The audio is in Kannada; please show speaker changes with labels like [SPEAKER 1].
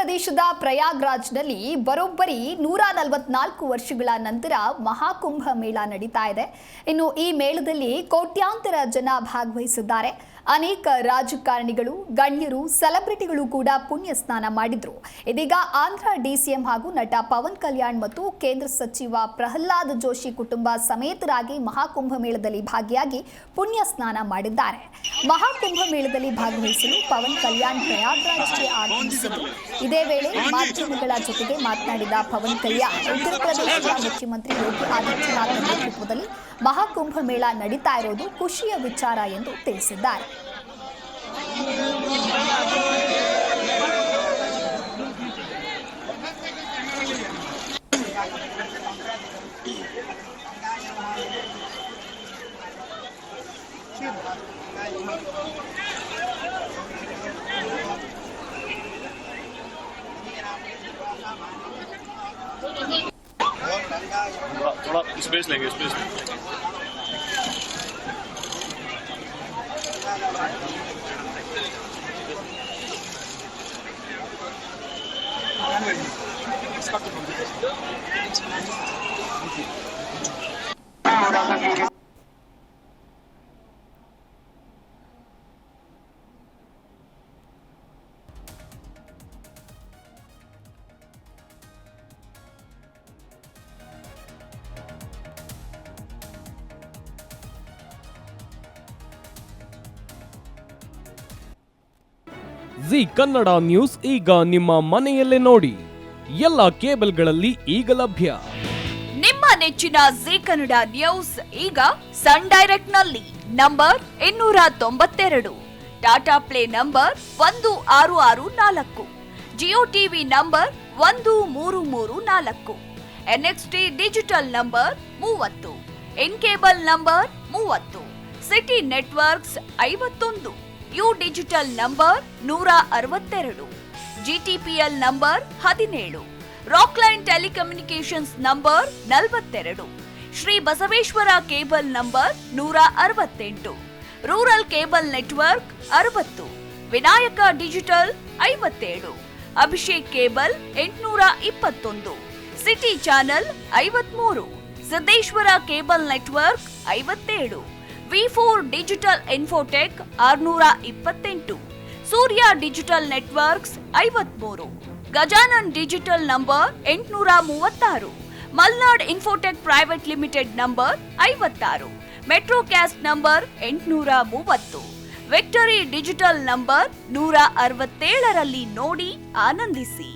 [SPEAKER 1] ಪ್ರದೇಶದ ಪ್ರಯಾಗ್ರಾಜ್ನಲ್ಲಿ ಬರೋಬ್ಬರಿ 144 ವರ್ಷಗಳ ನಂತರ ಮಹಾಕುಂಭ ಮೇಳ ನಡೀತಾ ಇದೆ. ಇನ್ನು ಈ ಮೇಳದಲ್ಲಿ ಕೋಟ್ಯಾಂತರ ಜನ ಭಾಗವಹಿಸಿದ್ದಾರೆ. ಅನೇಕ ರಾಜಕಾರಣಿಗಳು, ಗಣ್ಯರು, ಸೆಲೆಬ್ರಿಟಿಗಳು ಕೂಡ ಪುಣ್ಯ ಸ್ನಾನ ಮಾಡಿದ್ರು. ಇದೀಗ ಆಂಧ್ರ ಡಿಸಿಎಂ ಹಾಗೂ ನಟ ಪವನ್ ಕಲ್ಯಾಣ್ ಮತ್ತು ಕೇಂದ್ರ ಸಚಿವ ಪ್ರಹ್ಲಾದ್ ಜೋಶಿ ಕುಟುಂಬ ಸಮೇತರಾಗಿ ಮಹಾಕುಂಭ ಮೇಳದಲ್ಲಿ ಭಾಗಿಯಾಗಿ ಪುಣ್ಯ ಸ್ನಾನ ಮಾಡಿದ್ದಾರೆ. ಮಹಾಕುಂಭ ಮೇಳದಲ್ಲಿ ಭಾಗವಹಿಸಲು ಪವನ್ ಕಲ್ಯಾಣ್ ಪ್ರಯಾಗ್ರಾಜ್ಗೆ ಆಗಮಿಸಿದರು. ಇದೇ ವೇಳೆ ಮಾಧ್ಯಮಗಳ ಜೊತೆಗೆ ಮಾತನಾಡಿದ ಪವನ್ ಕಲ್ಯಾಣ್, ಉತ್ತರ ಪ್ರದೇಶದ ಮುಖ್ಯಮಂತ್ರಿ ಯೋಗಿ ಆದಿತ್ಯನಾಥ್ ನೇತೃತ್ವದಲ್ಲಿ ಮಹಾಕುಂಭ ಮೇಳ ನಡೀತಾ ಇರೋದು ಖುಷಿಯ ವಿಚಾರ ಎಂದು ತಿಳಿಸಿದ್ದಾರೆ.
[SPEAKER 2] थोड़ा स्पेस लेंगे
[SPEAKER 3] ಜಿ ಕನ್ನಡ ನ್ಯೂಸ್ ಈಗ ನಿಮ್ಮ ಮನೆಯಲ್ಲೇ ನೋಡಿ. ಎಲ್ಲ ಕೇಬಲ್ಗಳಲ್ಲಿ ಈಗ ಲಭ್ಯ.
[SPEAKER 4] ನಿಮ್ಮ ನೆಚ್ಚಿನ ಜಿ ಕನ್ನಡ ನ್ಯೂಸ್ ಈಗ ಸನ್ ಡೈರೆಕ್ಟ್ ನಲ್ಲಿ number 292, Tata Play number 1664, Jio TV number 1334, NXT Digital number 30, In Cable number 30, Siti Networks 51, U Digital number 162, GTPL number 17, Rockline Telecommunications number 42, Shri Basaveshwara Cable number 168, Rural Cable Network 60, Vinayaka Digital 57, Abhishek Cable 821, Siti Channel 53, Siddeshwara Cable Network 57, ವಿ4 Digital Infotech 628, Surya Digital Networks 53, Gajanan digital number 836, Malnad Infotech Private Limited number 56, Metrocast number 830, Victory Digital number 167ರಲ್ಲಿ ನೋಡಿ ಆನಂದಿಸಿ.